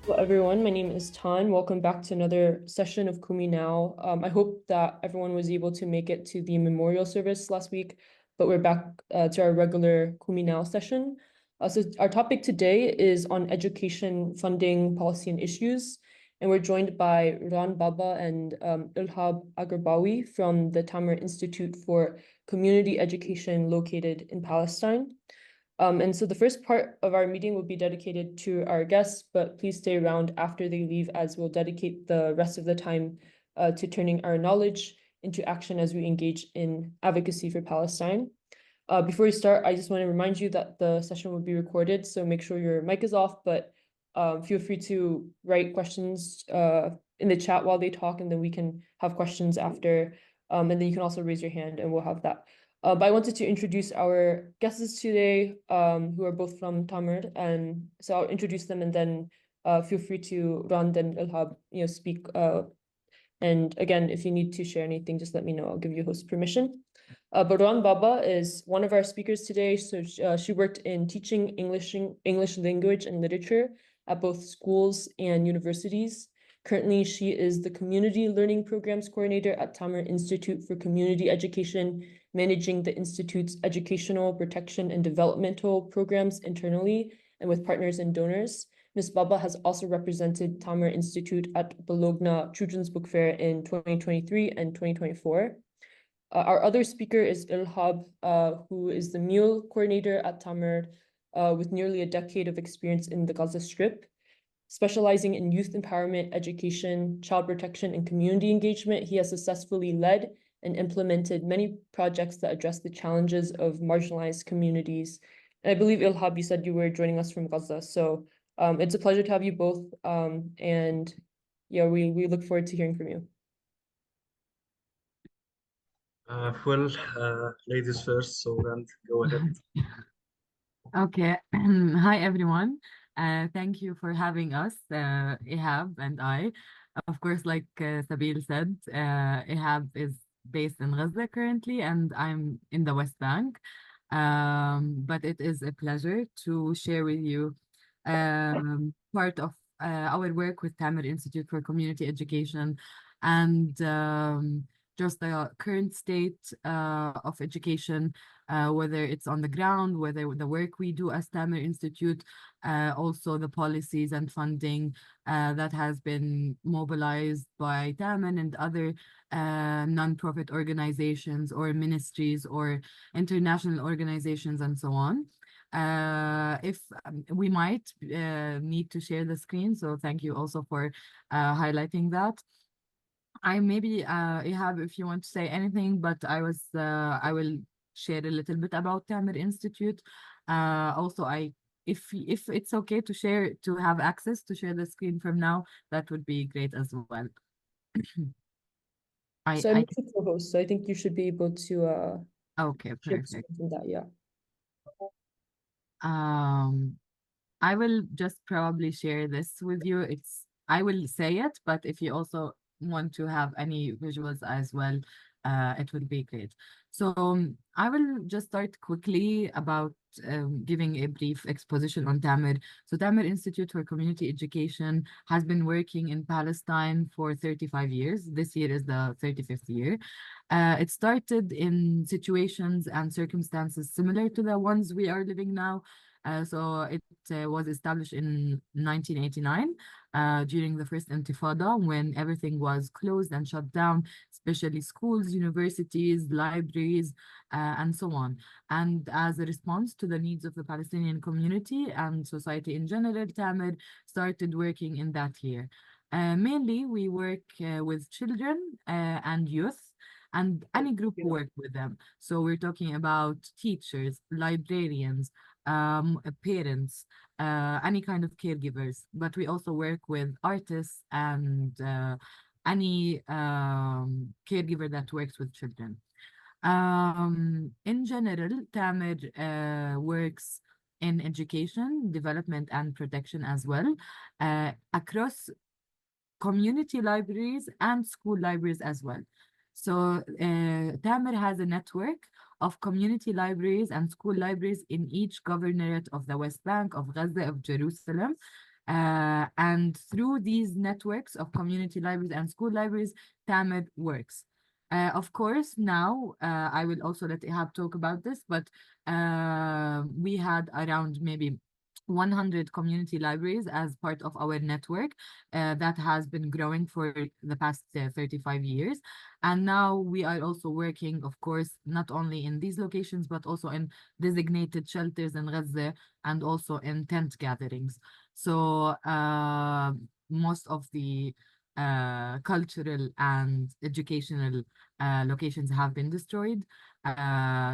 Hello, everyone. My name is Tan. Welcome back to another session of Kumi Now. I hope that everyone was able to make it to the memorial service last week, but we're back to our regular Kumi Now session. So our topic today is on education funding policy and issues, and we're joined by Ran Baba and Ilhab Agarbawi from the Tamer Institute for Community Education located in Palestine. And so the first part of our meeting will be dedicated to our guests, but please stay around after they leave as we'll dedicate the rest of the time to turning our knowledge into action as we engage in advocacy for Palestine. Before we start, I just want to remind you that the session will be recorded, so make sure your mic is off, but feel free to write questions in the chat while they talk, and then we can have questions after. And then you can also raise your hand and we'll have that. But I wanted to introduce our guests today, who are both from Tamer, and so I'll introduce them, and then feel free to Rand and Ilhab, speak. And again, if you need to share anything, just let me know. I'll give you host permission. But Ron Baba is one of our speakers today. So she worked in teaching English language and literature at both schools and universities. Currently, she is the Community Learning Programs Coordinator at Tamer Institute for Community Education, managing the Institute's educational, protection, and developmental programs internally and with partners and donors. Ms. Baba has also represented Tamer Institute at Bologna Children's Book Fair in 2023 and 2024. Our other speaker is Ilhab, who is the Mule Coordinator at Tamer with nearly a decade of experience in the Gaza Strip. Specializing in youth empowerment, education, child protection, and community engagement, he has successfully led and implemented many projects that address the challenges of marginalized communities. And I believe, Ilhab, you said you were joining us from Gaza. So it's a pleasure to have you both. And yeah, we look forward to hearing from you. Ladies first, so Rand, go ahead. Okay. Hi, everyone. Thank you for having us, Ihab and I. Of course, like Sabil said, Ihab is based in Gaza currently, and I'm in the West Bank. But it is a pleasure to share with you part of our work with Tamer Institute for Community Education and just the current state of education, whether it's on the ground, whether the work we do as Tamer Institute, also the policies and funding that has been mobilized by Tamer and other non-profit organizations or ministries or international organizations and so on. If we might need to share the screen, so thank you also for highlighting that. I maybe Ihab, if you want to say anything, but I will share a little bit about Tamer Institute. Also, if it's okay to share to have access to share the screen from now, that would be great as well. So I'm the co-host, so I think you should be able to okay, share perfect. that, yeah. I will just probably share this with you. I will say it, but if you also want to have any visuals as well, it will be great. So I will just start quickly about giving a brief exposition on Tamer. So Tamer Institute for Community Education has been working in Palestine for 35 years. This year is the 35th year. It started in situations and circumstances similar to the ones we are living now. So it was established in 1989 during the first Intifada when everything was closed and shut down, especially schools, universities, libraries, and so on. And as a response to the needs of the Palestinian community and society in general, Tamer started working in that year. Mainly, we work with children and youth and any group who work with them. So we're talking about teachers, librarians, parents, any kind of caregivers, but we also work with artists and any caregiver that works with children. In general, Tamer works in education, development, and protection as well, across community libraries and school libraries as well. So Tamer has a network of community libraries and school libraries in each governorate of the West Bank, of Gaza, of Jerusalem. And through these networks of community libraries and school libraries, Tamer works. Of course, now I will also let Ihab talk about this, but we had around maybe 100 community libraries as part of our network that has been growing for the past 35 years. And now we are also working, of course, not only in these locations, but also in designated shelters in Gaza and also in tent gatherings. So most of the cultural and educational locations have been destroyed.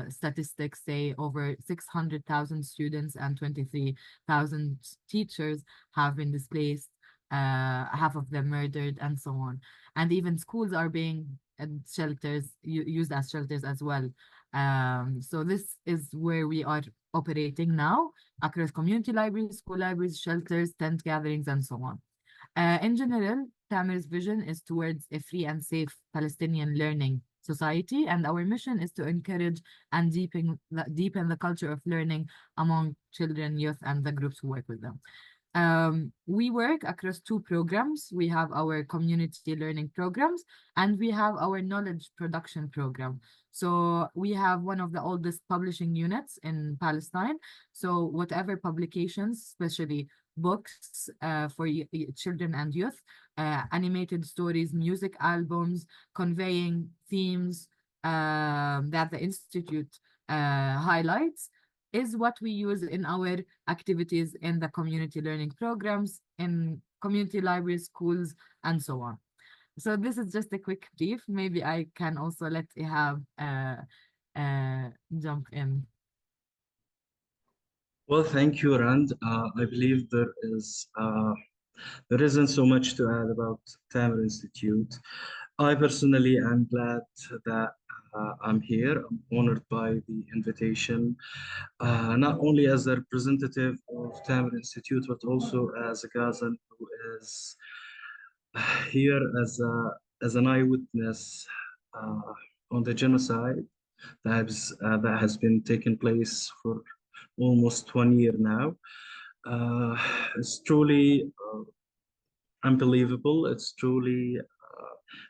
Statistics say over 600,000 students and 23,000 teachers have been displaced, half of them murdered, and so on. And even schools are being used as shelters as well. So this is where we are operating now across community libraries, school libraries, shelters, tent gatherings, and so on. In general, Tamer's vision is towards a free and safe Palestinian learning society, and our mission is to encourage and deepen the culture of learning among children, youth, and the groups who work with them. We work across two programs. We have our community learning programs and we have our knowledge production program. So we have one of the oldest publishing units in Palestine. So whatever publications, especially books for children and youth, animated stories, music albums, conveying themes that the Institute highlights is what we use in our activities in the community learning programs, in community libraries, schools, and so on. So this is just a quick brief. Maybe I can also let Ihab jump in. Well, thank you, Rand. I believe there isn't so much to add about Tamer Institute. I personally am glad that I'm here. I'm honored by the invitation, not only as a representative of Tamer Institute, but also as a Gazan who is here as an eyewitness on the genocide that has been taking place for almost 1 year now. It's truly unbelievable. It's truly,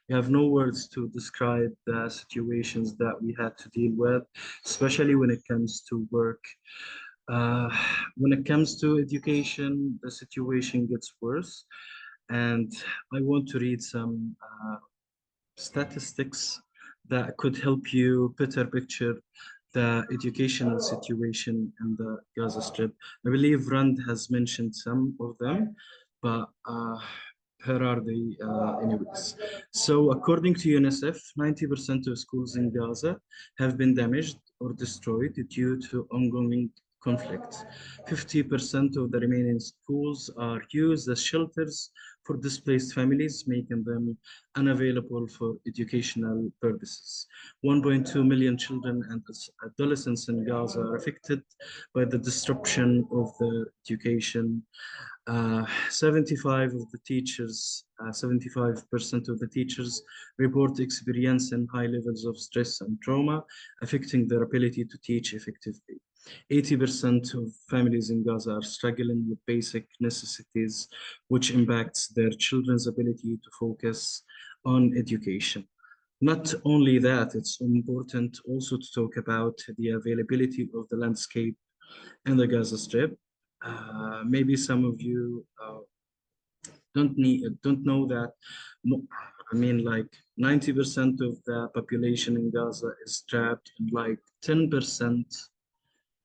we have no words to describe the situations that we had to deal with, especially when it comes to work. Uh, when it comes to education, the situation gets worse. And I want to read some statistics that could help you better picture the educational situation in the Gaza Strip. I believe Rand has mentioned some of them, but here are the anyways. So according to UNICEF, 90% of schools in Gaza have been damaged or destroyed due to ongoing conflict. 50% of the remaining schools are used as shelters for displaced families, making them unavailable for educational purposes. 1.2 million children and adolescents in Gaza are affected by the disruption of their education. 75% of the teachers report experiencing high levels of stress and trauma, affecting their ability to teach effectively. 80% of families in Gaza are struggling with basic necessities, which impacts their children's ability to focus on education. Not only that, it's important also to talk about the availability of the landscape in the Gaza Strip. Maybe some of you don't know that. I mean, like 90% of the population in Gaza is trapped in like 10%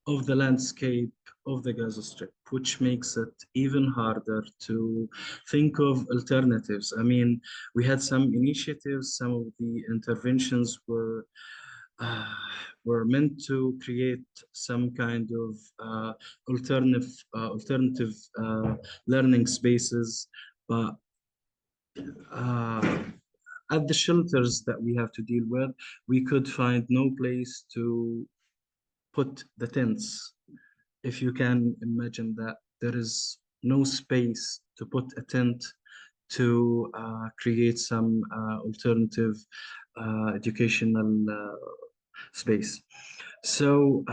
of the landscape of the Gaza Strip, which makes it even harder to think of alternatives. I mean, we had some initiatives, some of the interventions uh, were meant to create some kind of alternative learning spaces, but uh, at the shelters that we have to deal with, we could find no place to put the tents. If you can imagine that there is no space to put a tent to create some alternative educational space. So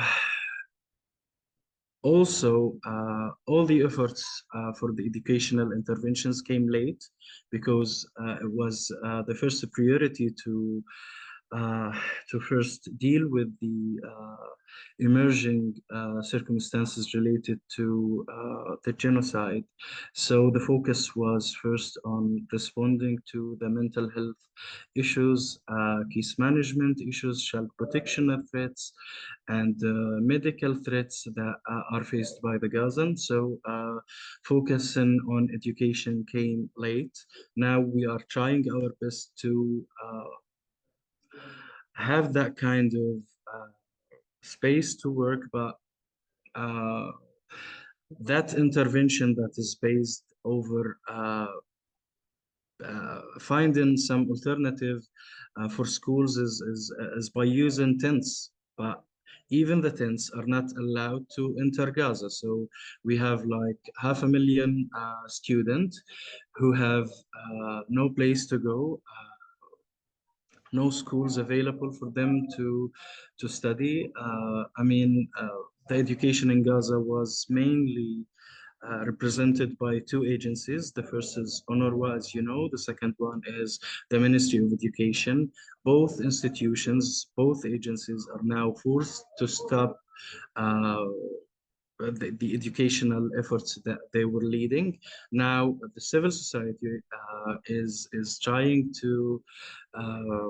Also, all the efforts for the educational interventions came late because it was the first priority uh, to first deal with the emerging circumstances related to the genocide. So the focus was first on responding to the mental health issues, case management issues, child protection threats, and medical threats that are faced by the Gazans. So focusing on education came late. Now we are trying our best to have that kind of space to work, but uh, that intervention that is based over finding some alternative for schools is by using tents, but even the tents are not allowed to enter Gaza. So we have like 500,000 students who have no place to go, no schools available for them to study. The education in Gaza was mainly represented by two agencies. The first is UNRWA, as you know. The second one is the Ministry of Education. Both institutions, both agencies are now forced to stop uh, the educational efforts that they were leading. Now, the civil society is trying uh,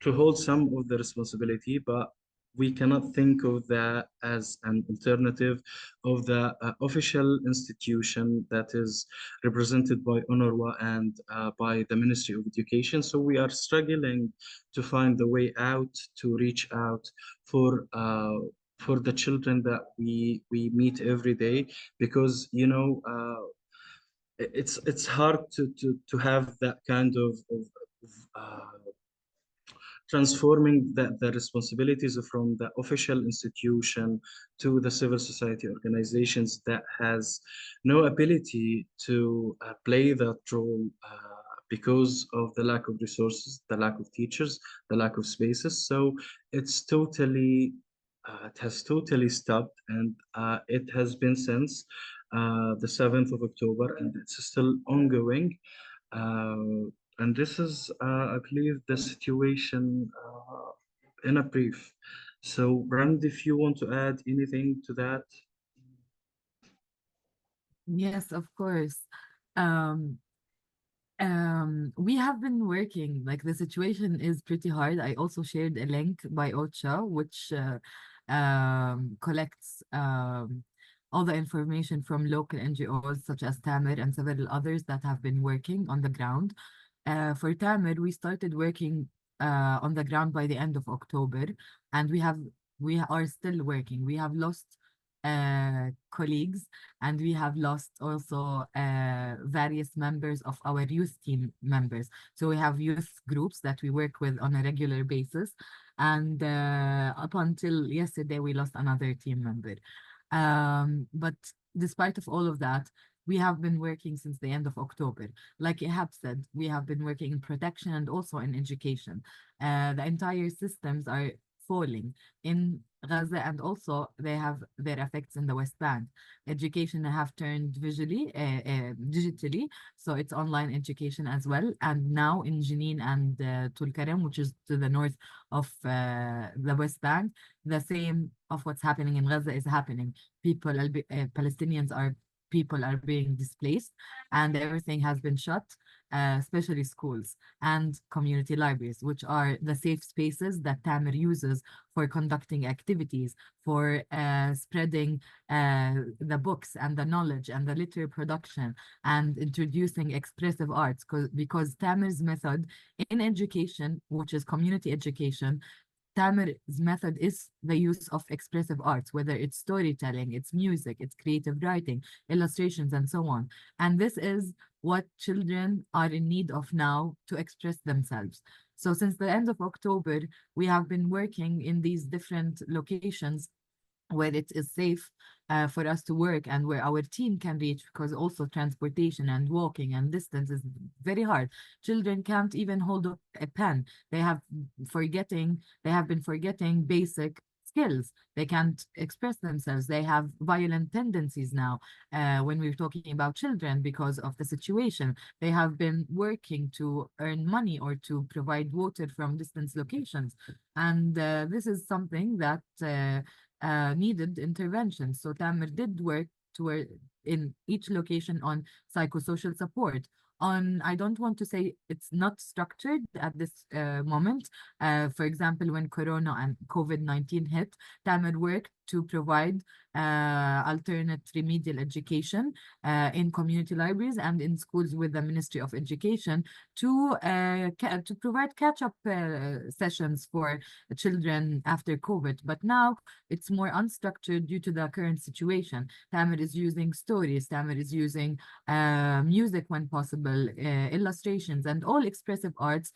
to hold some of the responsibility, but we cannot think of that as an alternative of the official institution that is represented by UNRWA and by the Ministry of Education. So we are struggling to find the way out to reach out for for the children that we meet every day, because it's hard to have that kind of transforming the responsibilities from the official institution to the civil society organizations that has no ability to play that role because of the lack of resources, the lack of teachers, the lack of spaces. So it has totally stopped, and it has been since the 7th of October, and it's still ongoing. Uh, and this is, I believe, the situation in a brief. So, Rand, if you want to add anything to that. Yes, of course. Um, we have been working, like the situation is pretty hard. I also shared a link by OCHA, which collects all the information from local NGOs such as Tamer and several others that have been working on the ground. For Tamer, we started working on the ground by the end of October, and we are still working. We have lost colleagues, and we have lost also various members of our youth team members. So we have youth groups that we work with on a regular basis, and up until yesterday, we lost another team member. But despite of all of that, we have been working since the end of October. Like Ihab said, we have been working in protection and also in education. The entire systems are falling in Gaza, and also they have their effects in the West Bank. Education have turned digitally, so it's online education as well. And now in Jenin and Tulkarem, which is to the north of the West Bank, the same of what's happening in Gaza is happening. Palestinians are people are being displaced, and everything has been shut, especially schools and community libraries, which are the safe spaces that Tamer uses for conducting activities, for spreading the books and the knowledge and the literary production and introducing expressive arts. Because Tamer's method in education, which is community education, Tamer's method is the use of expressive arts, whether it's storytelling, it's music, it's creative writing, illustrations, and so on. And this is what children are in need of now to express themselves. So since the end of October, we have been working in these different locations where it is safe for us to work and where our team can reach, because also transportation and walking and distance is very hard. Children can't even hold a pen. They have been forgetting basic skills. They can't express themselves. They have violent tendencies now. When we're talking about children, because of the situation, they have been working to earn money or to provide water from distant locations. And this is something that needed intervention. So Tamer did work toward in each location on psychosocial support. On, I don't want to say it's not structured at this moment. For example, when Corona and COVID-19 hit, Tamer worked to provide alternate remedial education in community libraries and in schools with the Ministry of Education to provide catch-up sessions for children after COVID. But now it's more unstructured due to the current situation. Tamer is using stories, Tamer is using music when possible, illustrations, and all expressive arts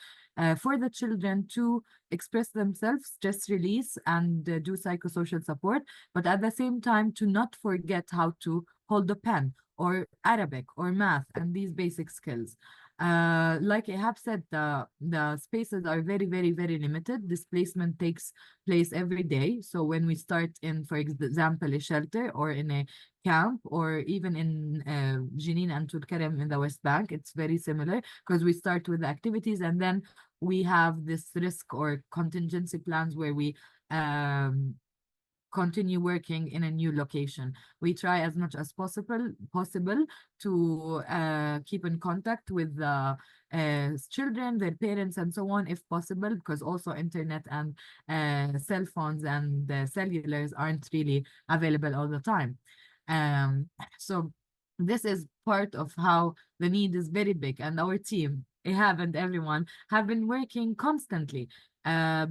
for the children to express themselves, stress release, and do psychosocial support, but at the same time to not forget how to hold a pen or Arabic or math and these basic skills. Like Ihab said, the spaces are very, very, very limited. Displacement takes place every day. So when we start in, for example, a shelter or in a camp or even in Jenin and Tulkarem in the West Bank, it's very similar because we start with the activities and then we have this risk or contingency plans where we continue working in a new location. We try as much as possible to keep in contact with the children, their parents, and so on, if possible, because also internet and cell phones and cellulars aren't really available all the time. So this is part of how the need is very big, and our team, Ihab and everyone, have been working constantly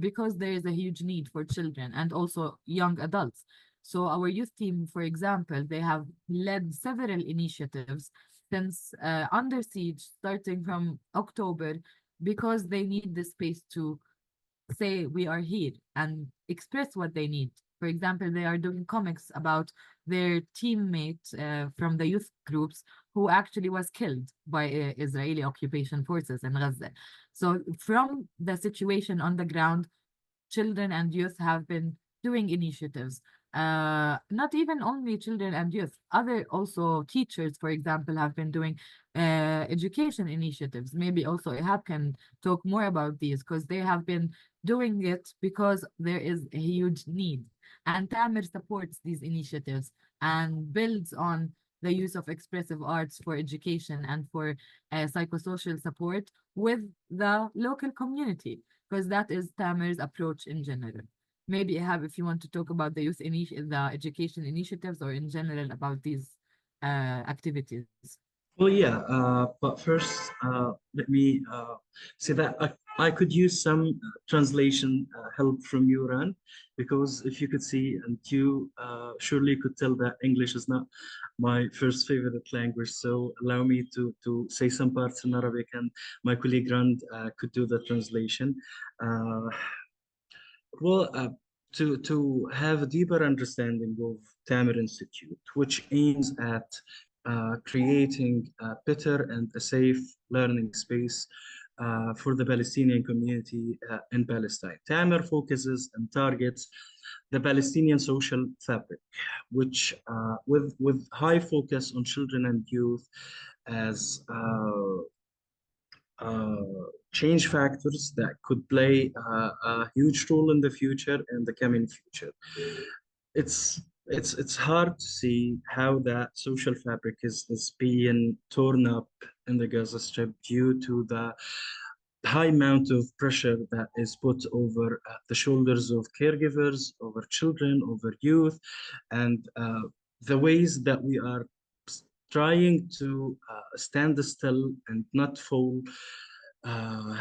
because there is a huge need for children and also young adults. So our youth team, for example, they have led several initiatives since Under Siege, starting from October, because they need the space to say we are here and express what they need. For example, they are doing comics about their teammate from the youth groups who actually was killed by Israeli occupation forces in Gaza. So from the situation on the ground, children and youth have been doing initiatives. Not even only children and youth, other also teachers, for example, have been doing education initiatives. Maybe also Ihab can talk more about these because they have been doing it because there is a huge need. And Tamer supports these initiatives and builds on the use of expressive arts for education and for psychosocial support with the local community, because that is Tamer's approach in general. Maybe Ihab, if you want to talk about the the education initiatives or in general about these activities. Well, yeah, but first, let me say that I could use some translation help from you, Ran, because if you could see, and you surely could tell that English is not my first favorite language. So allow me to say some parts in Arabic, and my colleague Rand could do the translation. Uh, well, to have a deeper understanding of Tamer Institute, which aims at creating a better and a safe learning space for the Palestinian community in Palestine. Tamer focuses and targets the Palestinian social fabric, which with high focus on children and youth as uh, change factors that could play a huge role in the future and the coming future. It's hard to see how that social fabric is being torn up in the Gaza Strip due to the high amount of pressure that is put over the shoulders of caregivers, over children, over youth, and the ways that we are trying to stand still and not fall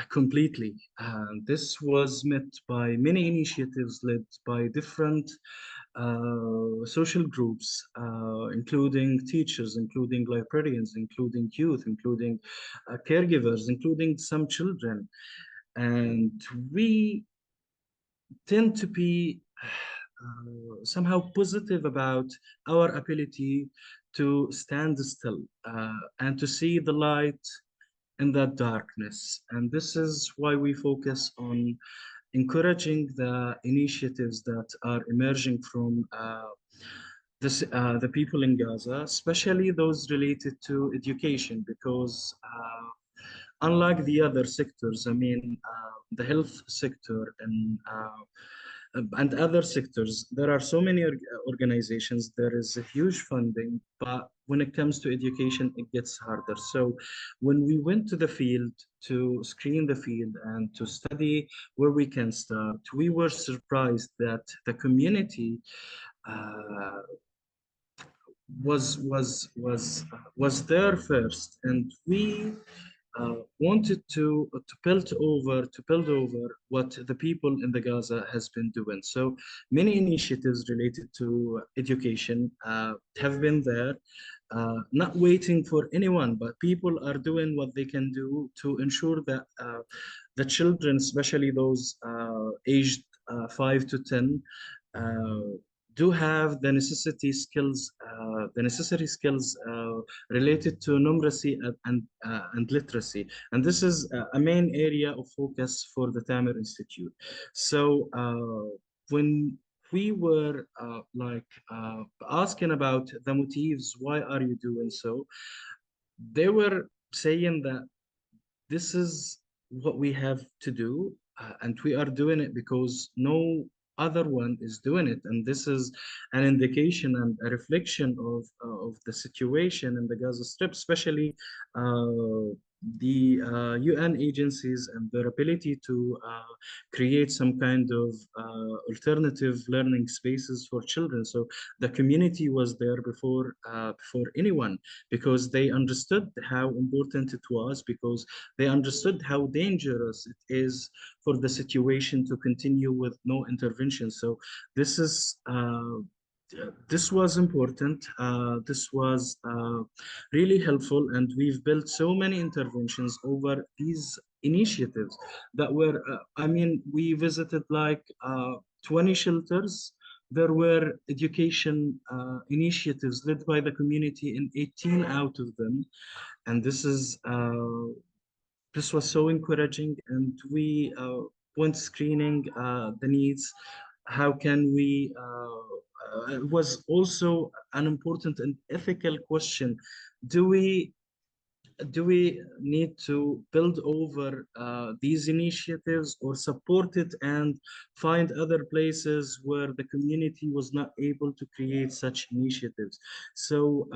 completely. This was met by many initiatives led by different social groups, including teachers, including librarians, including youth, including caregivers, including some children. And we tend to be somehow positive about our ability to stand still and to see the light in that darkness. And this is why we focus on encouraging the initiatives that are emerging from the people in Gaza, especially those related to education, because unlike the other sectors, I mean, the health sector and other sectors, there are so many organizations, there is a huge funding, but when it comes to education, it gets harder. So when we went to the field to screen the field and to study where we can start, we were surprised that the community uh, was there first, and we wanted to build over what the people in the Gaza has been doing. So many initiatives related to education have been there, not waiting for anyone, but people are doing what they can do to ensure that the children, especially those aged 5 to 10, do have the necessary skills related to numeracy and literacy. And this is a main area of focus for the Tamer Institute. So when we were asking about the motives, why are you doing so? They were saying that this is what we have to do, and we are doing it because no other one is doing it. And this is an indication and a reflection of the situation in the Gaza Strip, especially the UN agencies and their ability to create some kind of alternative learning spaces for children. So the community was there before anyone, because they understood how important it was, because they understood how dangerous it is for the situation to continue with no intervention. So this is this was important. This was really helpful, and we've built so many interventions over these initiatives that were. I mean, we visited like 20 shelters. There were education initiatives led by the community in 18 out of them, and this was so encouraging, and we went screening the needs. How can we? It was also an important and ethical question. Do we do we need to build over these initiatives, or support it and find other places where the community was not able to create such initiatives? So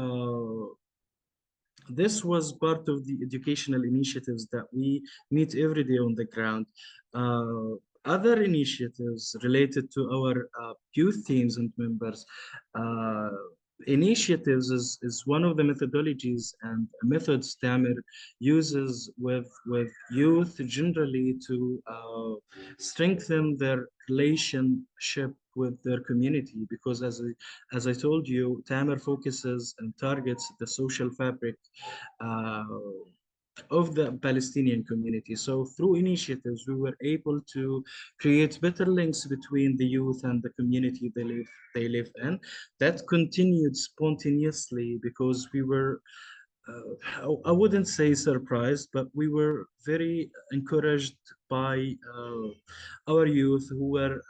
this was part of the educational initiatives that we meet every day on the ground. Other initiatives related to our youth teams and members. Uh, Initiatives is one of the methodologies and methods Tamer uses with youth generally to strengthen their relationship with their community, because as I told you, Tamer focuses and targets the social fabric uh, of the Palestinian community. So through initiatives, we were able to create better links between the youth and the community they live in. That continued spontaneously, because we were I wouldn't say surprised, but we were very encouraged by our youth who were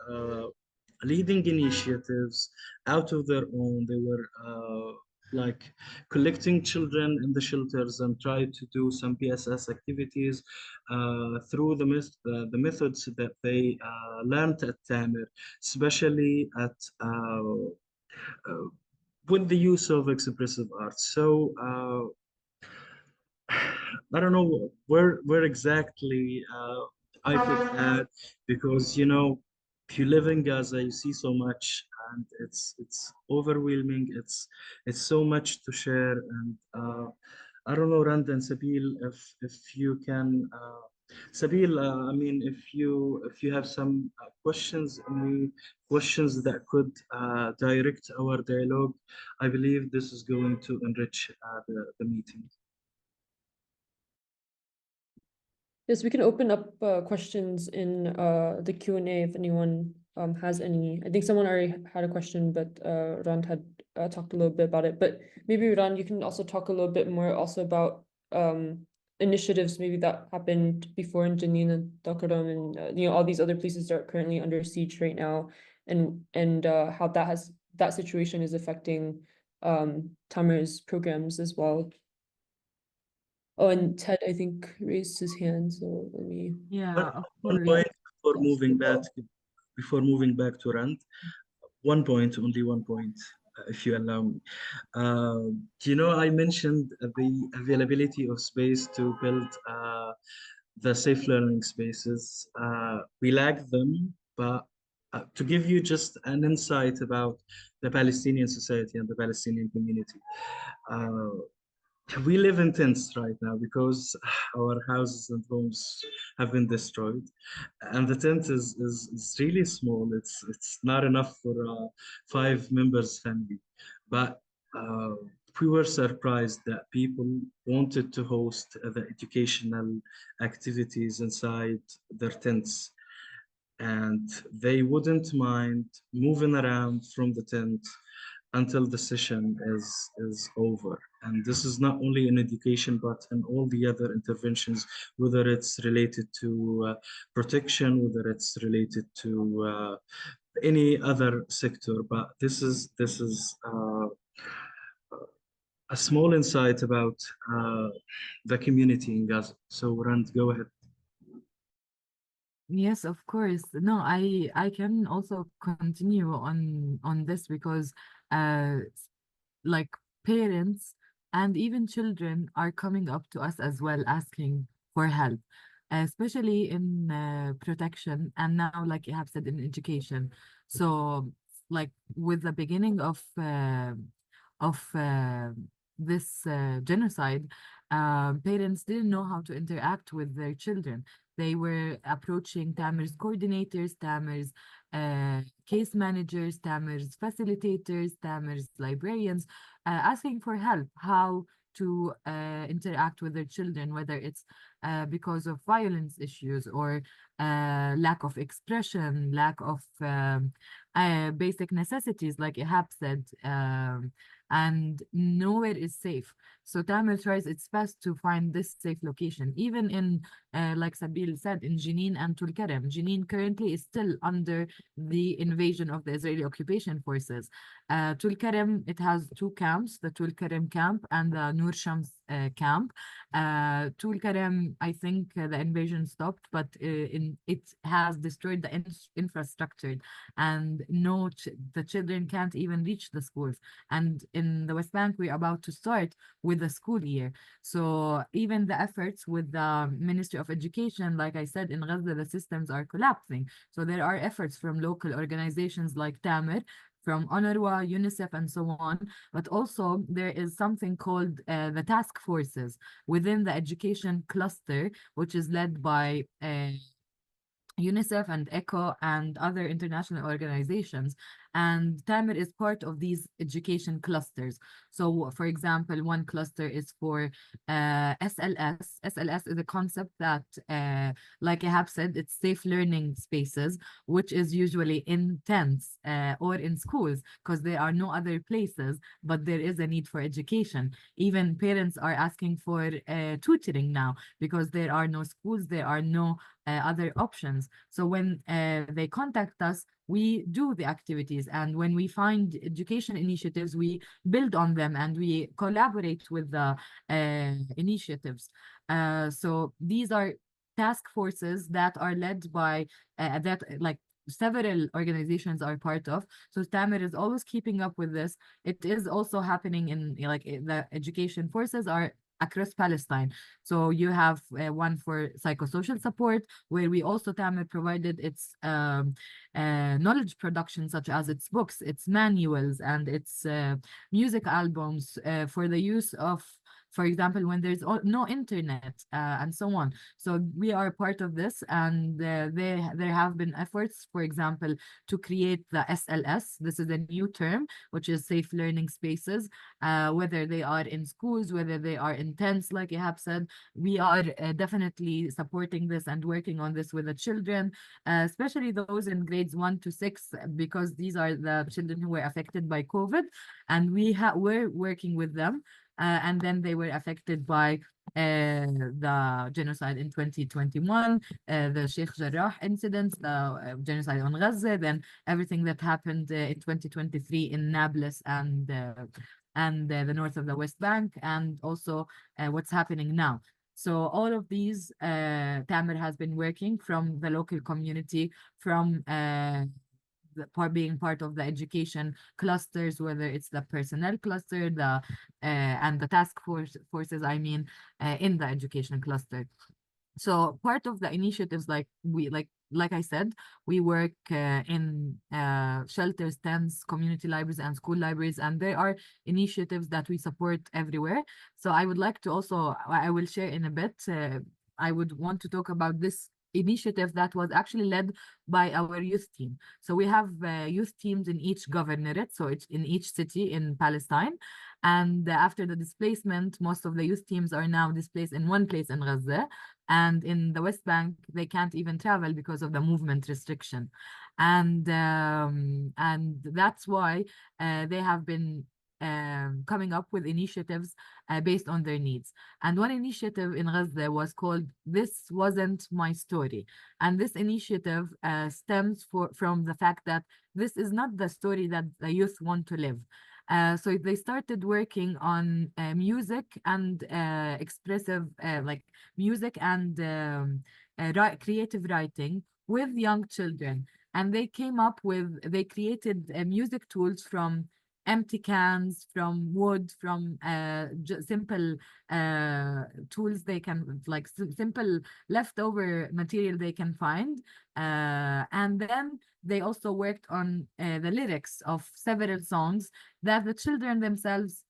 leading initiatives out of their own. They were like collecting children in the shelters and try to do some PSS activities through the methods that they learned at Tamer, especially at uh, with the use of expressive arts. So I don't know where exactly I could add, because if you live in Gaza, you see so much, and it's overwhelming. It's so much to share, and I don't know, Rand and Sabil, if you can, Sabil, I mean, if you have some questions, any questions that could direct our dialogue, I believe this is going to enrich the meeting. Yes, we can open up questions in the Q&A if anyone has any. I think someone already had a question, but Rand had talked a little bit about it. But maybe Rand, you can also talk a little bit more also about initiatives maybe that happened before in Jenin and Dakaram and all these other places that are currently under siege right now, and how that situation is affecting Tamer's programs as well. Oh, and Ted, I think, raised his hand, so let me. Yeah, of One course. point before Yes. moving back to Rand. One point, only one point, if you allow me. I mentioned the availability of space to build the safe learning spaces. We lack them, but to give you just an insight about the Palestinian society and the Palestinian community, uh, we live in tents right now because our houses and homes have been destroyed, and the tent is really small. It's not enough for a five members family, but uh, we were surprised that people wanted to host the educational activities inside their tents, and they wouldn't mind moving around from the tent until the session is over. And this is not only in education, but in all the other interventions, whether it's related to protection, whether it's related to any other sector. But this is a small insight about the community in Gaza. So, Rand, go ahead. Yes, of course. No, I can also continue on this because like parents and even children are coming up to us as well asking for help, especially in protection and now, like you have said, in education. So, like with the beginning of this genocide, parents didn't know how to interact with their children. They were approaching Tamer's coordinators, Tamer's case managers, Tamer's facilitators, Tamer's librarians, asking for help, how to interact with their children, whether it's because of violence issues or lack of expression, lack of basic necessities, like Ihab said, and nowhere is safe. So Tamer tries its best to find this safe location, even in, like Sabil said, in Jenin and Tulkarem. Jenin currently is still under the invasion of the Israeli occupation forces. Tulkarem, it has two camps, the Tulkarem camp and the Nur Shams camp. Tulkarem, I think the invasion stopped, but it has destroyed the infrastructure, and no, the children can't even reach the schools. And in the West Bank, we're about to start with the school year. So even the efforts with the Ministry of Education, like I said, in Gaza, the systems are collapsing. So there are efforts from local organizations like Tamer, from UNRWA, UNICEF, and so on. But also there is something called the task forces within the education cluster, which is led by UNICEF and ECHO and other international organizations. And Tamer is part of these education clusters. So, for example, one cluster is for SLS. SLS is a concept that, like Ihab said, it's safe learning spaces, which is usually in tents or in schools because there are no other places, but there is a need for education. Even parents are asking for tutoring now because there are no schools, there are no other options. So when they contact us, we do the activities. And when we find education initiatives, we build on them and we collaborate with the initiatives. So these are task forces that are led by that like several organizations are part of. So Tamer is always keeping up with this. It is also happening in like the education forces are across Palestine. So you have one for psychosocial support, where we also Tamer provided its knowledge production, such as its books, its manuals, and its music albums for the use of, for example, when there's no internet and so on. So we are part of this, and there have been efforts, for example, to create the SLS. This is a new term, which is safe learning spaces, whether they are in schools, whether they are in tents, like you have said. We are definitely supporting this and working on this with the children, especially those in grades 1 to 6, because these are the children who were affected by COVID, and we're working with them. and then they were affected by the genocide in 2021, the Sheikh Jarrah incident, the genocide on Gaza, then everything that happened in 2023 in Nablus and the north of the West Bank, and also what's happening now. So all of these, Tamer has been working from the local community, from being part of the education clusters, whether it's the personnel cluster, and the forces, I mean, in the education cluster. So part of the initiatives, like I said, we work in shelters, tents, community libraries, and school libraries, and there are initiatives that we support everywhere. So I would like to also, I will share in a bit. I would want to talk about this initiative that was actually led by our youth team. So we have youth teams in each governorate, so it's in each city in Palestine. And after the displacement, most of the youth teams are now displaced in one place in Gaza. And in the West Bank, they can't even travel because of the movement restriction. And that's why they have been coming up with initiatives based on their needs. And one initiative in Gaza was called This Wasn't My Story. And this initiative stems from the fact that this is not the story that the youth want to live. So they started working on music and expressive, like music and creative writing with young children. And they created music tools from empty cans, from wood, from simple tools they can, like simple leftover material they can find. And then they also worked on the lyrics of several songs that the children themselves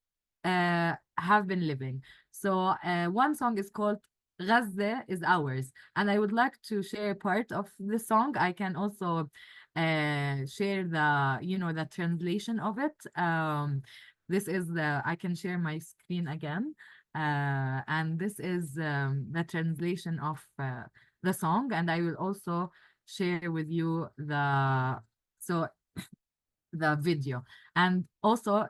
have been living. So one song is called Gaza is Ours. And I would like to share part of the song. I can also share the translation of it. I can share my screen again. And this is the translation of the song. And I will also share with you the video. And also,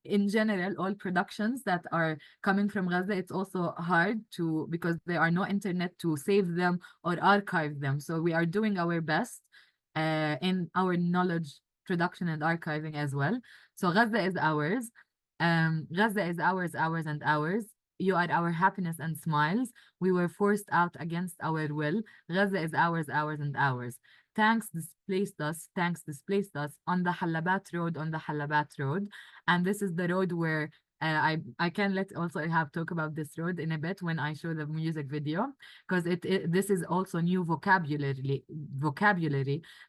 in general, all productions that are coming from Gaza, it's also hard because there are no internet to save them or archive them. So we are doing our best in our knowledge production and archiving as well. So Gaza is ours. Gaza is ours, ours, and ours. You are our happiness and smiles. We were forced out against our will. Gaza is ours, ours, and ours. Tanks displaced us on the Halabat Road, on the Halabat Road. And this is the road where I can also have talk about this road in a bit when I show the music video, because this is also new vocabulary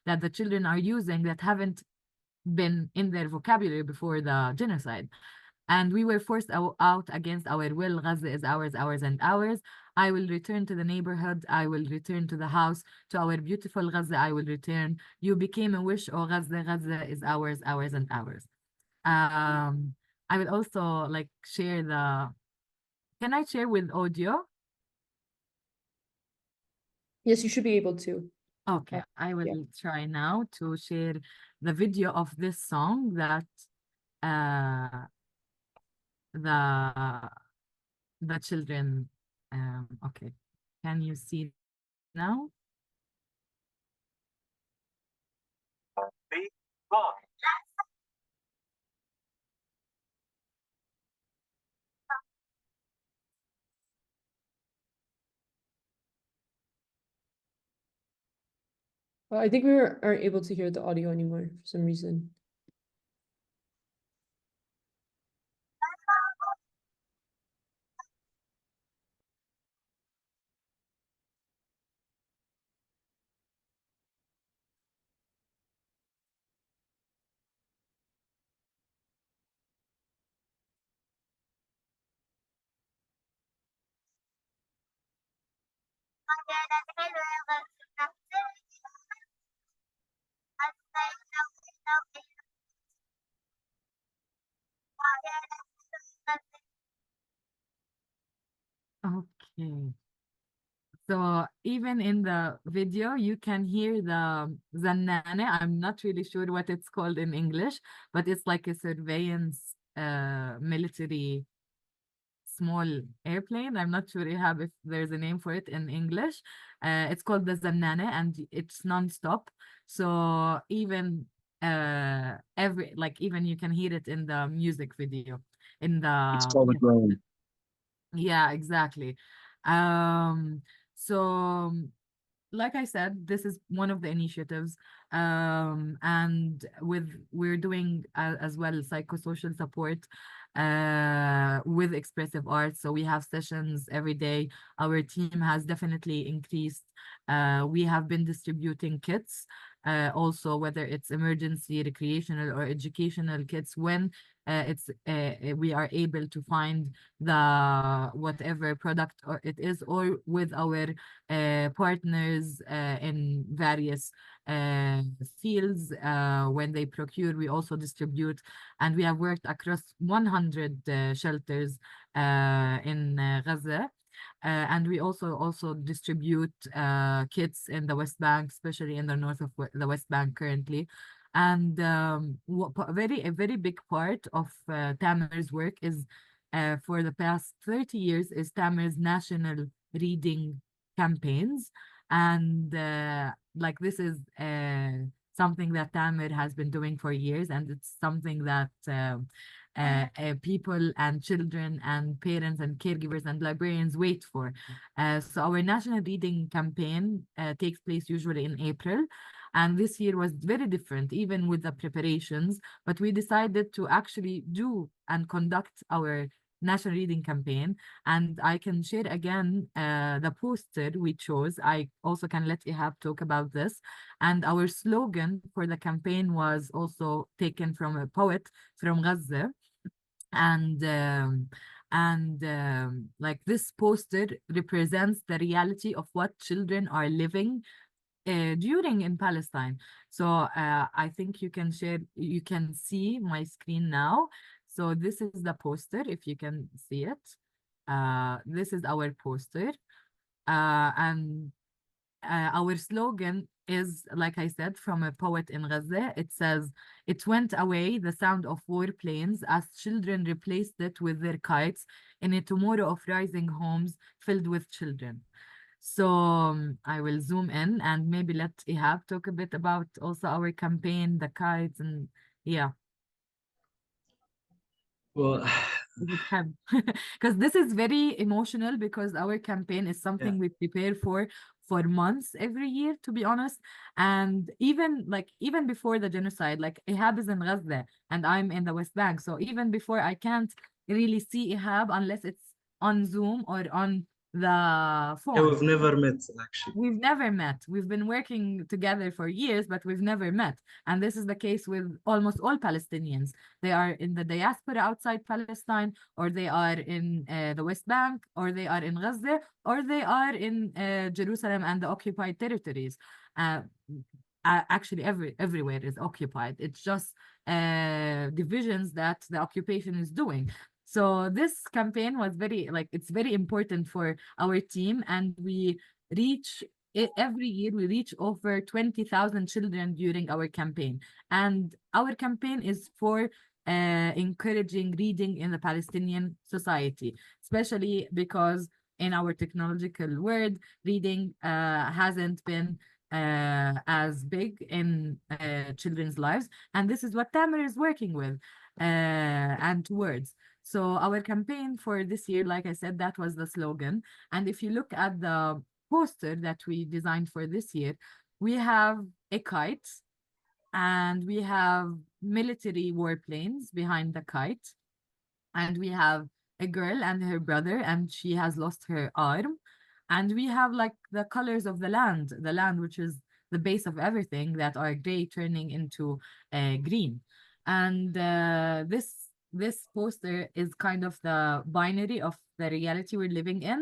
that the children are using that haven't been in their vocabulary before the genocide. And we were forced out against our will. Gaza is ours, ours, and ours. I will return to the neighborhood. I will return to the house, to our beautiful Gaza. I will return. You became a wish, oh Gaza. Gaza is ours, ours, and ours. I will also share can I share with audio? Yes, you should be able to. Okay, I will yeah. try now to share the video of this song that the children. Okay, can you see now? I think aren't able to hear the audio anymore for some reason. Okay. So even in the video, you can hear the zannane. I'm not really sure what it's called in English, but it's like a surveillance military small airplane. I'm not sure Ihab, if there's a name for it in English. It's called the Zannane, and it's non-stop. So even even you can hear it in the music video in It's the called a drone. yeah, exactly. Um, so like I said, this is one of the initiatives, and we're doing as well psychosocial support with expressive arts. So we have sessions every day. Our team has definitely increased. We have been distributing kits, also whether it's emergency, recreational, or educational kits when it's we are able to find the whatever product or it is, or with our partners in various fields. When they procure, we also distribute, and we have worked across 100 shelters in Gaza. And we also distribute kits in the West Bank, especially in the north of the West Bank currently. And a very big part of Tamer's work is for the past 30 years is Tamer's national reading campaigns. And like this is something that Tamer has been doing for years, and it's something that people and children and parents and caregivers and librarians wait for. So our national reading campaign takes place usually in April. And this year was very different, even with the preparations. But we decided to actually do and conduct our national reading campaign. And I can share again the poster we chose. I also can let Ihab talk about this. And our slogan for the campaign was also taken from a poet from Gaza. And like this poster represents the reality of what children are living during in Palestine. So I think you can see my screen now. So this is the poster, if you can see it. This is our poster. And our slogan is, like I said, from a poet in Gaza. It says, "It went away, the sound of warplanes, as children replaced it with their kites in a tomorrow of rising homes filled with children." So I will zoom in and maybe let Ihab talk a bit about also our campaign, the kites, and yeah, Well, because this is very emotional because our campaign is yeah. something we prepare for months every year, to be honest. And even before the genocide, like Ihab is in Gaza and I'm in the West Bank. So even before, I can't really see Ihab unless it's on Zoom or on the Yeah, phone. we've never met actually. We've never met. We've been working together for years, but we've never met. And this is the case with almost all Palestinians. They are in the diaspora outside Palestine, or they are in the West Bank, or they are in Gaza, or they are in Jerusalem and the occupied territories. Uh, Actually, everywhere is occupied. It's just divisions that the occupation is doing. So this campaign was it's very important for our team, and we reach every year we reach over 20,000 children during our campaign. And our campaign is for encouraging reading in the Palestinian society, especially because in our technological world, reading hasn't been as big in children's lives. And this is what Tamer is working with and towards. So our campaign for this year, like I said, that was the slogan. And if you look at the poster that we designed for this year, we have a kite and we have military warplanes behind the kite. And we have a girl and her brother, and she has lost her arm. And we have like the colors of the land which is the base of everything, that are gray turning into green. And this poster is kind of the binary of the reality we're living in,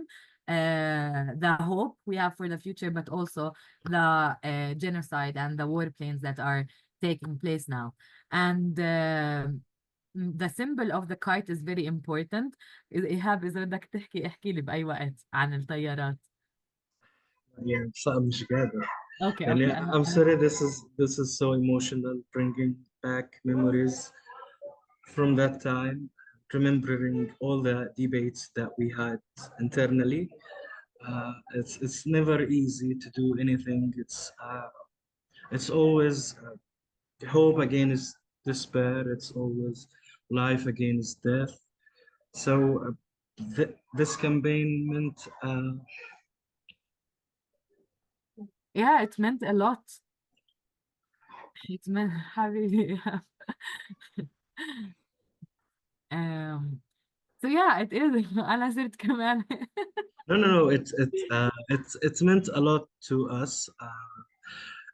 the hope we have for the future, but also the genocide and the war planes that are taking place now. And the symbol of the kite is very important. إيهاب إذا بدك تحكي احكي لي بأي وقت عن الطيارات. يعني صعب مش قادر. Okay, يعني okay. I'm sorry, this is so emotional, bringing back memories from that time. remembering all the debates that we had internally. It's never easy to do anything. It's always hope against despair. It's always life against death. So this campaign meant Yeah, it meant a lot. It meant having um so yeah, it is. أنا صرت كمان. no. It's meant a lot to us.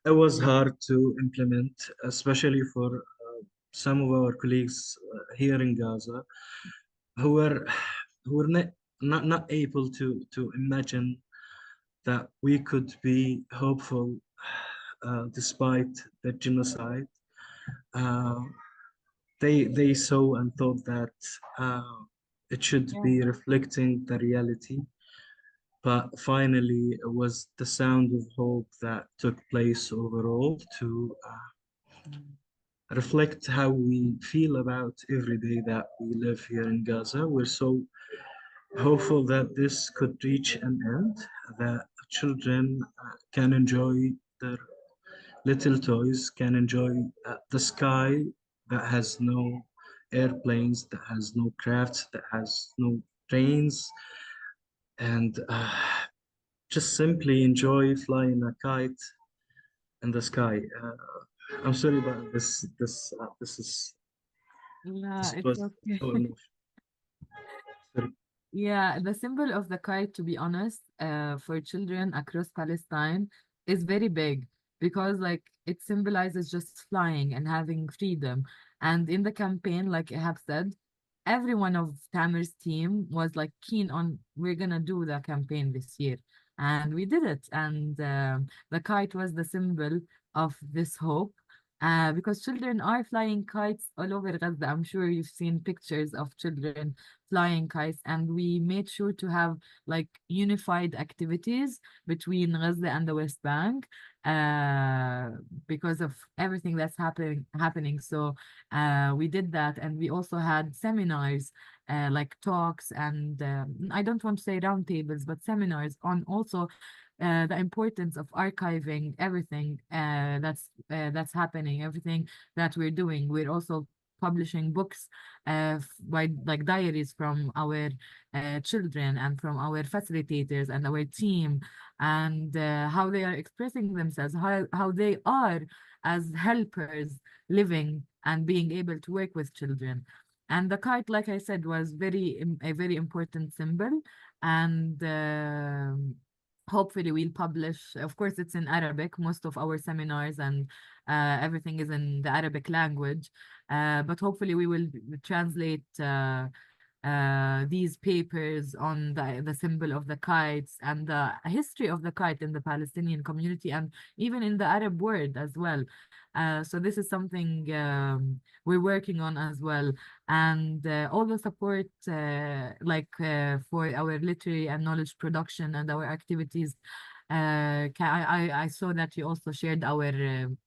It was hard to implement, especially for some of our colleagues here in Gaza, who were who were not able to imagine that we could be hopeful despite the genocide. Uh, they saw and thought that uh, it should Yeah. be reflecting the reality, but finally it was the sound of hope that took place overall to reflect how we feel about every day that we live here in Gaza. We're so hopeful that this could reach an end, that children can enjoy their little toys, can enjoy the sky that has no airplanes, that has no crafts, that has no trains, and just simply enjoy flying a kite in the sky. I'm sorry about this. Yeah, This it's was okay. so emotional. Sorry. Yeah, the symbol of the kite, to be honest, for children across Palestine is very big because like it symbolizes just flying and having freedom. And in the campaign, like I have said, every one of Tamer's team was like keen on we're gonna do the campaign this year. And we did it. And the kite was the symbol of this hope. Because children are flying kites all over Gaza. I'm sure you've seen pictures of children flying kites, and we made sure to have like unified activities between Gaza and the West Bank uh, because of everything that's happening. So we did that, and we also had seminars like talks and I don't want to say roundtables, but seminars on also the importance of archiving everything that's happening, everything that we're doing. We're also publishing books by like diaries from our children and from our facilitators and our team, and how they are expressing themselves, how they are as helpers living and being able to work with children. And the kite, like I said, was a very important symbol. And hopefully we'll publish. Of course, it's in Arabic. Most of our seminars and everything is in the Arabic language. But hopefully we will translate these papers on the symbol of the kites and the history of the kite in the Palestinian community and even in the Arab world as well. So this is something we're working on as well. And all the support for our literary and knowledge production and our activities. I saw that you also shared our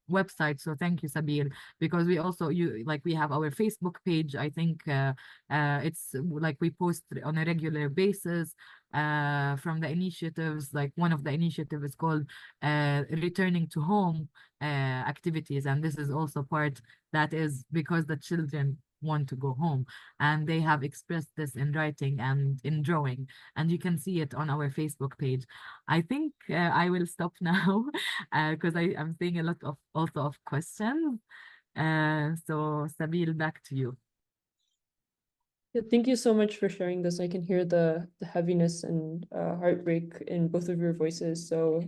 website, so thank you, Sabil, because we also we have our Facebook page. I think it's like we post on a regular basis from the initiatives. Like one of the initiatives is called Returning to Home activities, and this is also part that is because the children want to go home, and they have expressed this in writing and in drawing, and you can see it on our Facebook page. I think I will stop now because I'm seeing a lot of also of questions. So Sabil, back to you. Yeah, thank you so much for sharing this. I can hear the heaviness and heartbreak in both of your voices. So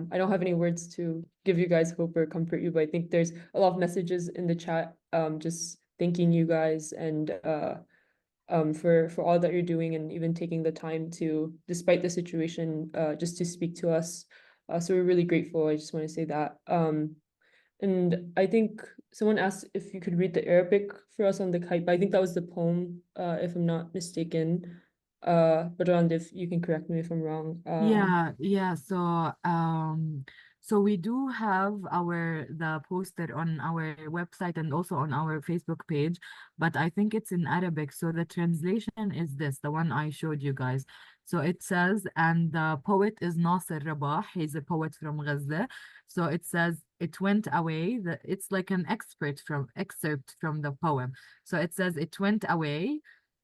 I don't have any words to give you guys hope or comfort you, but I think there's a lot of messages in the chat just thanking you guys and for all that you're doing and even taking the time to, despite the situation, just to speak to us. So we're really grateful. I just want to say that. And I think someone asked if you could read the Arabic for us on the kite, but I think that was the poem, if I'm not mistaken. But Rand, if you can correct me if I'm wrong. Yeah. So So we do have the poster on our website and also on our Facebook page, but I think it's in Arabic. So the translation is this, the one I showed you guys. So it says, and the poet is Nasser Rabah. He's a poet from Gaza. So it says, it went away. It's like an excerpt from the poem. So it says, it went away.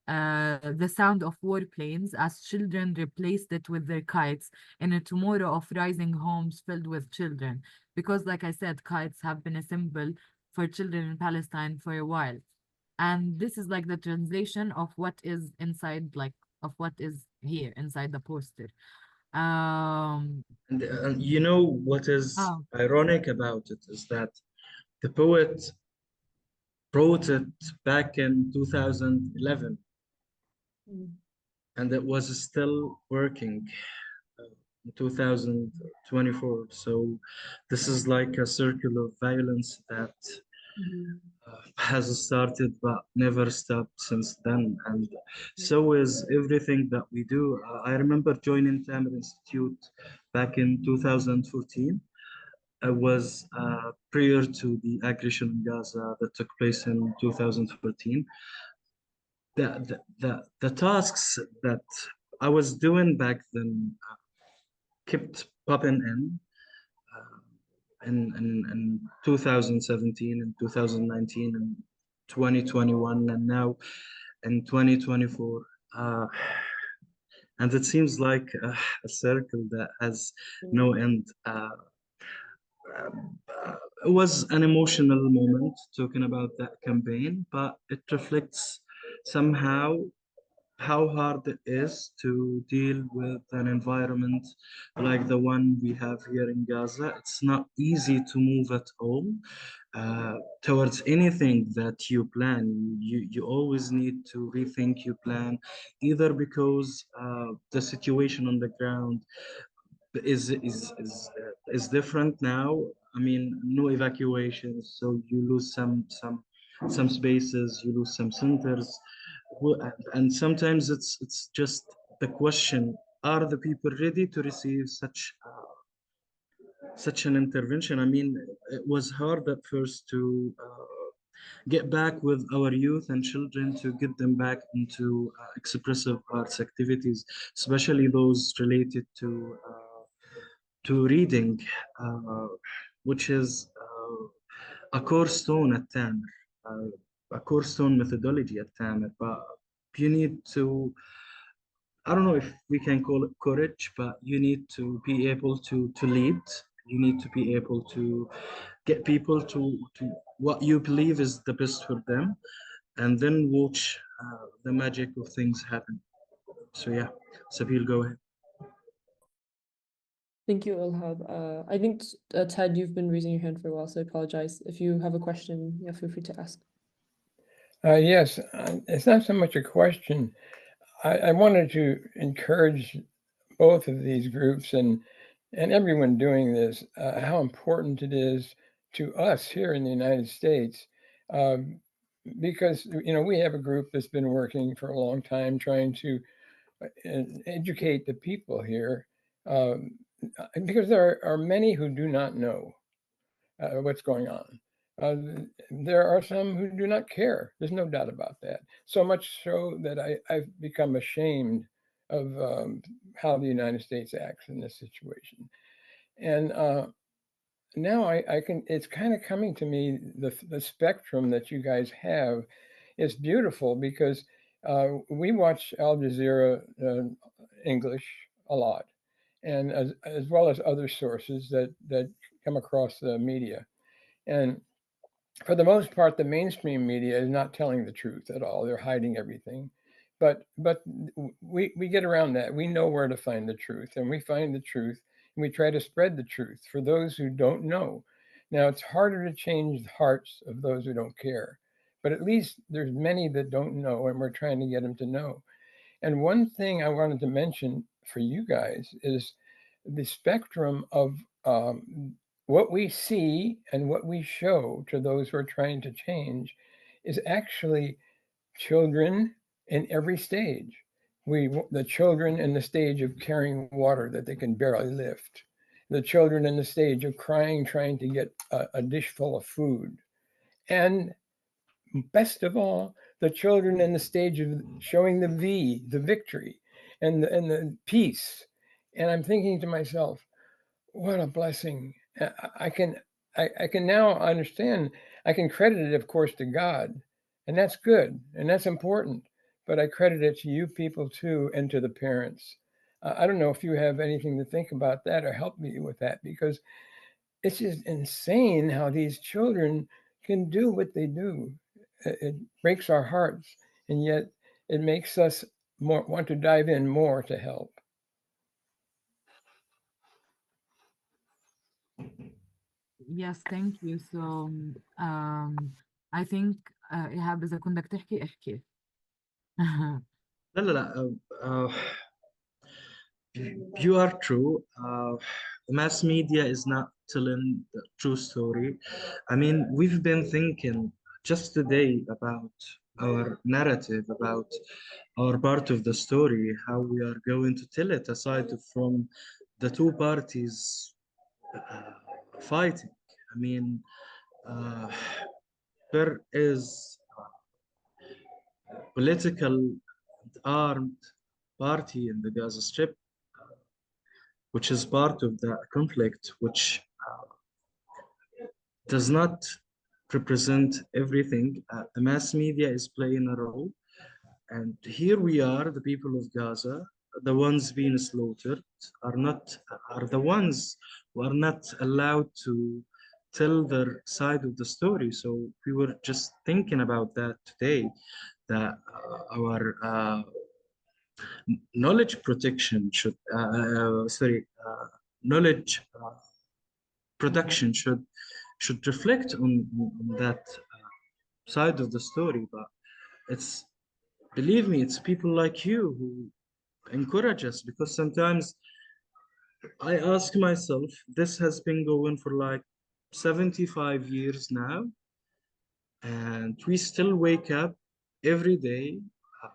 The sound of warplanes as children replaced it with their kites in a tomorrow of rising homes filled with children. Because, like I said, kites have been a symbol for children in Palestine for a while. And this is like the translation of what is inside, like, of what is here inside the poster. And you know what is Oh, ironic about it is that the poet wrote it back in 2011, Mm. and it was still working in 2024. So this is like a circle of violence that Mhm. has started but never stopped since then. And so is everything that we do. I remember joining Tamer Institute back in 2014. I was prior to the aggression in Gaza that took place in 2014. The tasks that I was doing back then kept popping in 2017 and 2019 and 2021 and now in 2024. And it seems like a circle that has no Mm. end. It was an emotional moment talking about that campaign, but it reflects somehow how hard it is to deal with an environment like the one we have here in Gaza. It's not easy to move at all towards anything that you plan. You always need to rethink your plan, either because the situation on the ground is different now. I mean, no evacuations, so you lose some spaces, you lose some centers, and sometimes it's just the question: are the people ready to receive such an intervention? I mean, it was hard at first to get back with our youth and children to get them back into expressive arts activities, especially those related to reading, uh, which is a cornerstone at Tamer, a cornerstone methodology at Tamer. But you need to, I don't know if we can call it courage, but you need to be able to lead. You need to be able to get people to what you believe is the best for them, and then watch the magic of things happen. So yeah, Sabil, go ahead. Thank you, Ilhab. I think Ted, you've been raising your hand for a while, so I apologize. If you have a question, yeah, feel free to ask. Yes, it's not so much a question. I wanted to encourage both of these groups and everyone doing this how important it is to us here in the United States, um, because we have a group that's been working for a long time trying to educate the people here, um, because there are many who do not know what's going on. Uh, there are some who do not care. There's no doubt about that. So much so that I've become ashamed of how the United States acts in this situation. And now I can, it's kind of coming to me, the spectrum that you guys have is beautiful because we watch Al Jazeera English a lot, and as well as other sources that come across the media. And for the most part, the mainstream media is not telling the truth at all. They're hiding everything. But we get around that. We know where to find the truth, and we find the truth, and we try to spread the truth for those who don't know. Now it's harder to change the hearts of those who don't care, but at least there's many that don't know, and we're trying to get them to know. And one thing I wanted to mention for you guys is the spectrum of what we see and what we show to those who are trying to change is actually children in every stage. The children in the stage of carrying water that they can barely lift, the children in the stage of crying, trying to get a dish full of food. And best of all, the children in the stage of showing the victory, and the peace. And I'm thinking to myself, what a blessing. I can I can now understand. I can credit it, of course, to God, and that's good and that's important. But I credit it to you people too, and to the parents. I don't know if you have anything to think about that or help me with that, because it's just insane how these children can do what they do. It breaks our hearts, and yet it makes us more want to dive in more to help. Yes, thank you. So, I think إيهاب إذا كنت بدك تحكي احكي. لا لا لا you are true. The mass media is not telling the true story. I mean, we've been thinking just today about our narrative, about our part of the story, how we are going to tell it aside from the two parties fighting. I mean, uh, there is political and armed party in the Gaza Strip, which is part of the conflict, which does not represent everything. The mass media is playing a role. And here we are, the people of Gaza, the ones being slaughtered, are the ones who are not allowed to tell their side of the story. So we were just thinking about that today, that our knowledge protection should, knowledge production should reflect on that side of the story. But it's, believe me, it's people like you who encourage us, because sometimes I ask myself, this has been going for like 75 years now, and we still wake up every day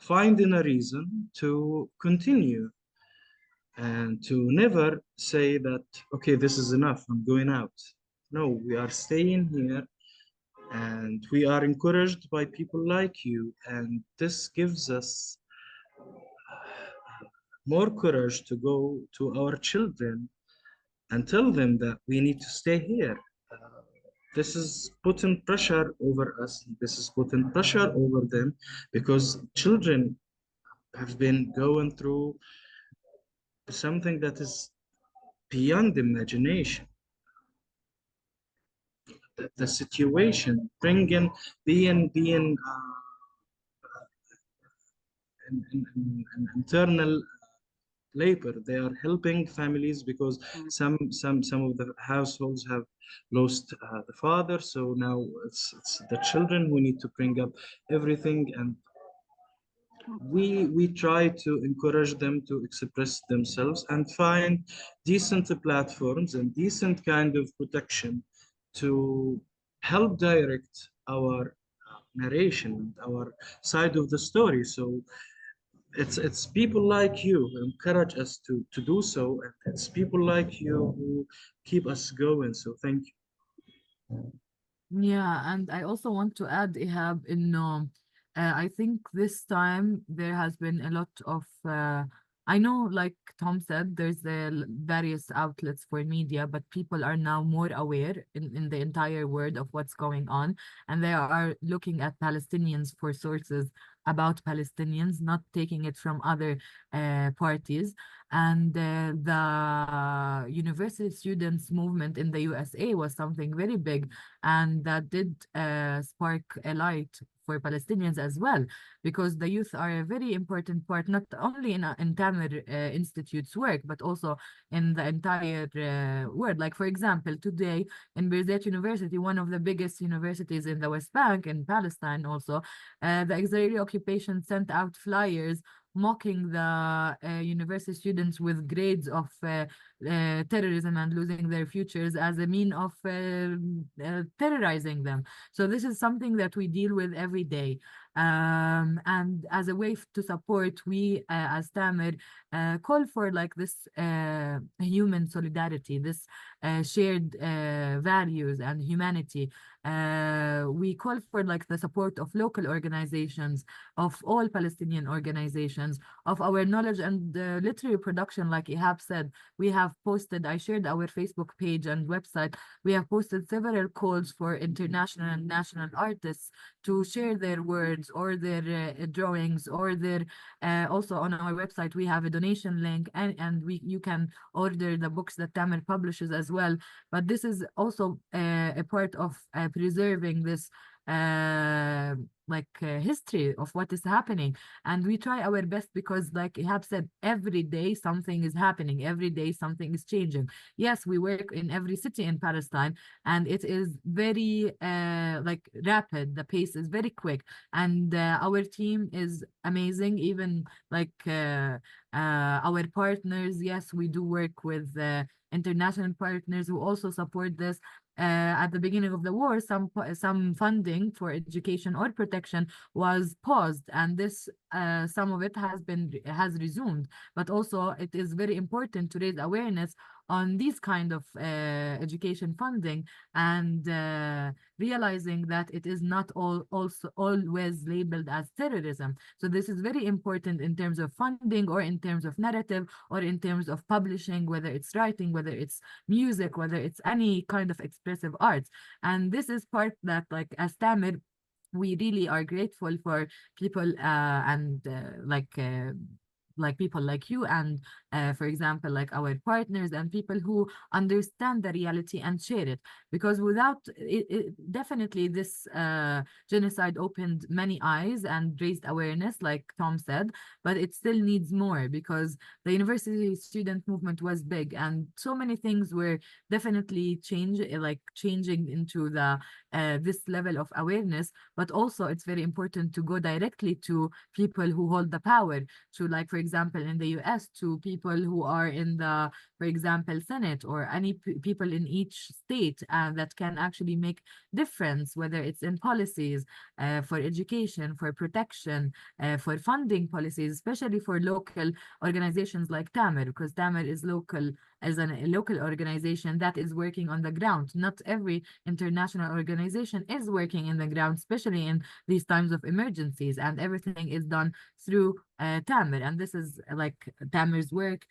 finding a reason to continue and to never say that, okay, this is enough, I'm going out. No, we are staying here, and we are encouraged by people like you, and this gives us more courage to go to our children and tell them that we need to stay here. This is putting pressure over us. This is putting pressure over them, because children have been going through something that is beyond imagination. The situation, bringing, being in internal labor. They are helping families, because some of the households have lost the father. So now it's the children who need to bring up everything, and we try to encourage them to express themselves and find decent platforms and decent kind of protection to help direct our narration, our side of the story. So it's people like you who encourage us to do so, and it's people like you who keep us going. So thank you. Yeah, and I also want to add, Ihab, in I think this time there has been a lot of I know, like Tom said, there's the various outlets for media, but people are now more aware in the entire world of what's going on, and they are looking at Palestinians for sources about Palestinians, not taking it from other parties. And the university students movement in the USA was something very big, and that did spark a light for Palestinians as well, because the youth are a very important part, not only in Tamer Institute's work, but also in the entire world. Like, for example, today in Birzeit University, one of the biggest universities in the West Bank, in Palestine also, the Israeli occupation sent out flyers mocking the university students with grades of terrorism and losing their futures as a mean of terrorizing them. So this is something that we deal with every day. And as a way to support, we as Tamer call for like this human solidarity, this shared values and humanity. We call for like the support of local organizations, of all Palestinian organizations, of our knowledge and literary production. Like Ihab said, we have posted, I shared our Facebook page and website. We have posted several calls for international and national artists to share their words or their drawings or their also on our website we have a donation link, and you can order the books that Tamer publishes as well. But this is also a part of preserving this history of what is happening, and we try our best because like Ihab said, every day something is happening, every day something is changing. Yes, we work in every city in Palestine, and it is very rapid, the pace is very quick, and our team is amazing. Even our partners, yes, we do work with international partners who also support this. At the beginning of the war, some funding for education or protection was paused, and this some of it has resumed. But also, it is very important to raise awareness on these kind of education funding, and realizing that it is not also always labeled as terrorism. So this is very important in terms of funding, or in terms of narrative, or in terms of publishing, whether it's writing, whether it's music, whether it's any kind of expressive arts. And this is part that, like, as Tamer, we really are grateful for people and like people like you, and for example, like our partners and people who understand the reality and share it. Because without it, definitely this genocide opened many eyes and raised awareness, like Tom said, but it still needs more, because the university student movement was big, and so many things were definitely changing into the this level of awareness. But also, it's very important to go directly to people who hold the power, to, like, for example, in the US, to people who are in the, for example, Senate, or any people in each state that can actually make difference, whether it's in policies for education, for protection, for funding policies, especially for local organizations like Tamer, because Tamer is local, as a local organization that is working on the ground. Not every international organization is working in the ground, especially in these times of emergencies, and everything is done through Tamer. And this is like Tamer's work,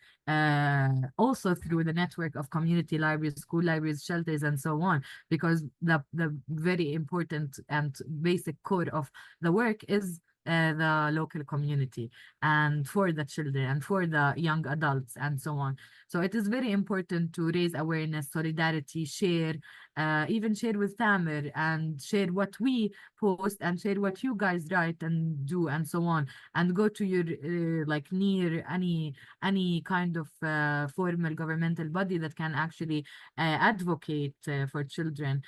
also through the network of community libraries, school libraries, shelters, and so on, because the very important and basic core of the work is the local community, and for the children and for the young adults and so on. So it is very important to raise awareness, solidarity, share, even share with Tamer, and share what we post, and share what you guys write and do, and so on, and go to your near any kind of formal governmental body that can actually advocate for children,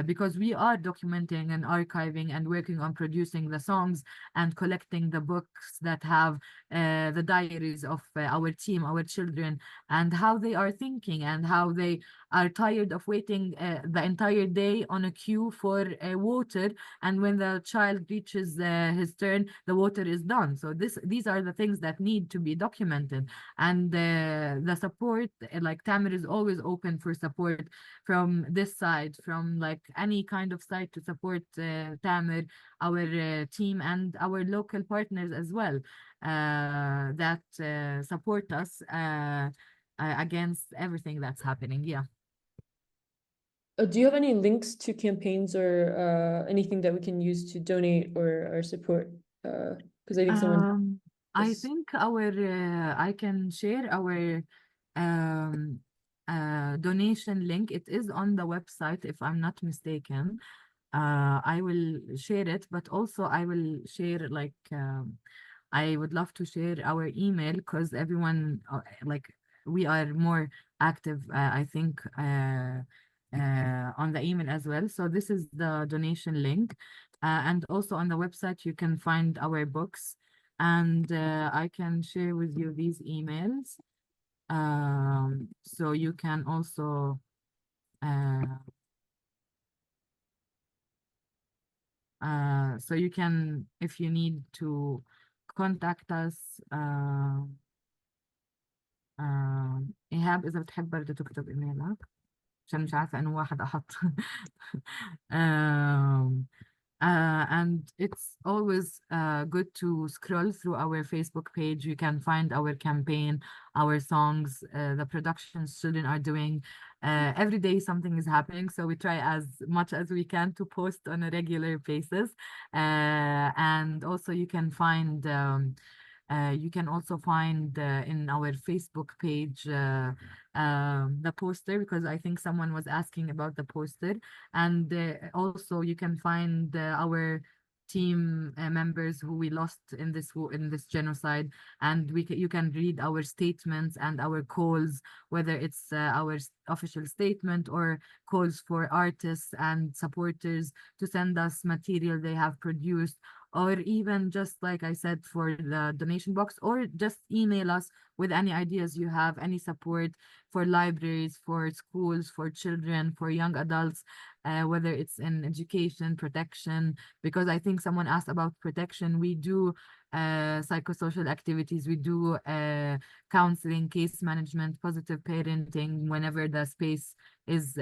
because we are documenting and archiving and working on producing the songs and collecting the books that have the diaries of our team, our children, and how they are thinking, and how they are tired of waiting the entire day on a queue for water, and when the child reaches his turn, the water is done. So these are the things that need to be documented, and the support, like Tamer is always open for support from this side, from like any kind of side to support Tamer, our team, and our local partners as well, that support us against everything that's happening. Yeah. Do you have any links to campaigns or anything that we can use to donate or support? Because I think someone I yes. think I can share our donation link. It is on the website, if I'm not mistaken. I will share it, but also I will share I would love to share our email, because everyone we are more active, I think, on the email as well. So this is the donation link, and also on the website you can find our books, and I can share with you these emails, so you can also So you can, if you need to contact us. إيهاب إذا بتحب برضه تكتب إيميلك عشان مش عارفة أنه واحد أحط. um, and it's always good to scroll through our Facebook page. You can find our campaign, our songs, the productions children are doing. Every day something is happening, so we try as much as we can to post on a regular basis. And also you can find in our Facebook page the poster, because I think someone was asking about the poster. And also you can find our team members who we lost in this genocide, and you can read our statements and our calls, whether it's our official statement or calls for artists and supporters to send us material they have produced, or even just like I said for the donation box, or just email us with any ideas you have, any support for libraries, for schools, for children, for young adults, whether it's in education, protection, because I think someone asked about protection. We do psychosocial activities, we do counseling, case management, positive parenting whenever the space is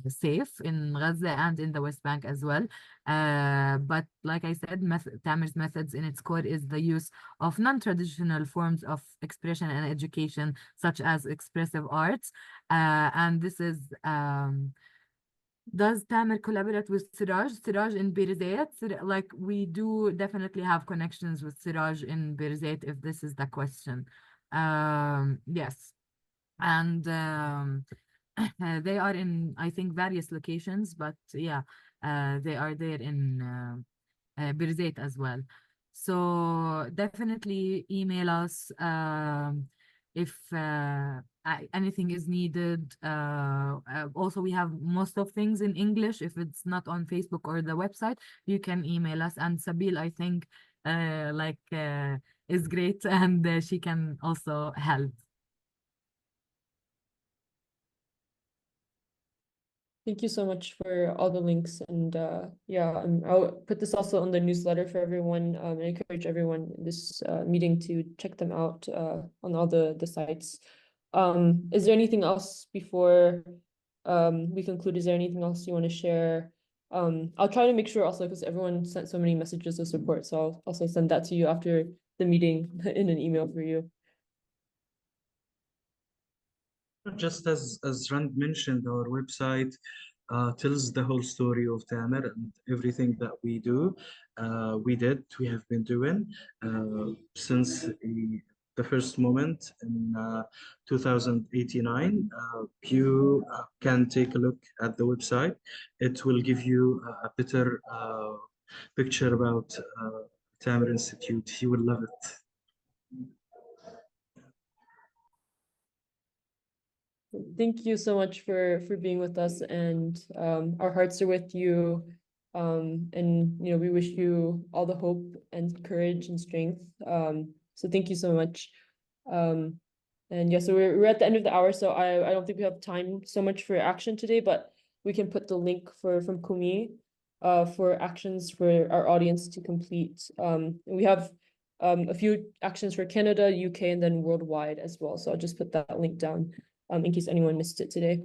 safe in Gaza and in the West Bank as well. But like I said, Tamer's methods in its core is the use of non-traditional forms of expression and education, such as expressive arts. And this is does Tamer collaborate with Siraj? Siraj in Birzeit? Like, we do definitely have connections with Siraj in Birzeit, if this is the question. Yes. And they are in, I think, various locations, but yeah, they are there in Birzeit as well. So definitely email us if anything is needed. Also, we have most of things in English. If it's not on Facebook or the website, you can email us. And Sabil, I think, is great, and she can also help. Thank you so much for all the links, and yeah, I'll put this also on the newsletter for everyone. And encourage everyone in this meeting to check them out on all the sites. Is there anything else before we conclude? Is there anything else you want to share? I'll try to make sure also, because everyone sent so many messages of support, so I'll also send that to you after the meeting in an email for you. Just as Rand mentioned, our website tells the whole story of Tamer and everything that we do. We have been doing since the first moment in 2089. You can take a look at the website. It will give you a better picture about Tamer Institute. You will love it. Thank you so much for being with us, and our hearts are with you. And we wish you all the hope and courage and strength. So thank you so much. And yeah, so we're at the end of the hour, so I don't think we have time so much for action today, but we can put the link from Kumi for actions for our audience to complete. And we have a few actions for Canada, UK, and then worldwide as well. So I'll just put that link down in case anyone missed it today.